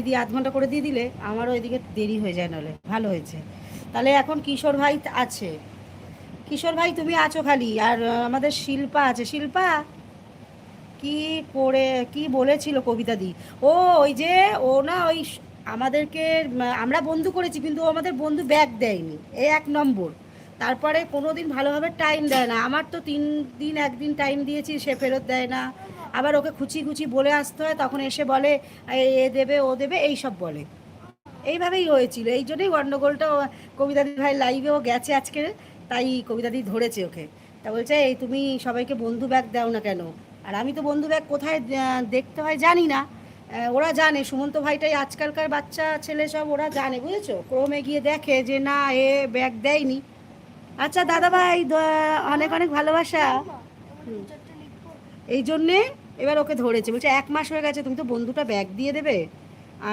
দিয়ে আধ ঘন্টা করে দিয়ে দিলে আমারও এদিকে দেরি হয়ে যায়, নাহলে ভালো হয়েছে। তাহলে এখন কিশোর ভাই আছে, কিশোর ভাই তুমি আছো খালি, আর আমাদের শিল্পা আছে। শিল্পা কি করে কি বলেছিল কবিতা দি, ও ওই যে ও না ওই আমাদেরকে আমরা বন্ধু করেছি কিন্তু ও আমাদের বন্ধু ব্যাগ দেয়নি, এই এক নম্বর। তারপরে কোনো দিন ভালোভাবে টাইম দেয় না, আমার তো 3 দিন একদিন টাইম দিয়েছি, সে ফেরত দেয় না। আবার ওকে খুচি খুচি বলে আসতে হয়, তখন এসে বলে এ দেবে ও দেবে এই সব বলে। এইভাবেই হয়েছিল, এই জন্যই গণ্ডগোলটা কবিতাদি ভাই লাইভেও গেছে আজকে, তাই কবিতাদি ধরেছে ওকে। তা বলছে এই তুমি সবাইকে বন্ধু ব্যাগ দাও না কেন? আর আমি তো বন্ধু ব্যাগ কোথায় দেখতে হয় জানি না। ওরা জানে, সুমন্ত ভাইটাই আজকালকার বাচ্চা ছেলে সব ওরা জানে, বুঝেছো, ক্রমে গিয়ে দেখে যে না এ ব্যাগ দেয়নি। আচ্ছা দাদা ভাই, অনেক অনেক ভালোবাসা। এই জন্যে এবার ওকে ধরেছে, বলছে 1 মাস হয়ে গেছে, তুমি তো বন্ধুটা ব্যাগ দিয়ে দেবে।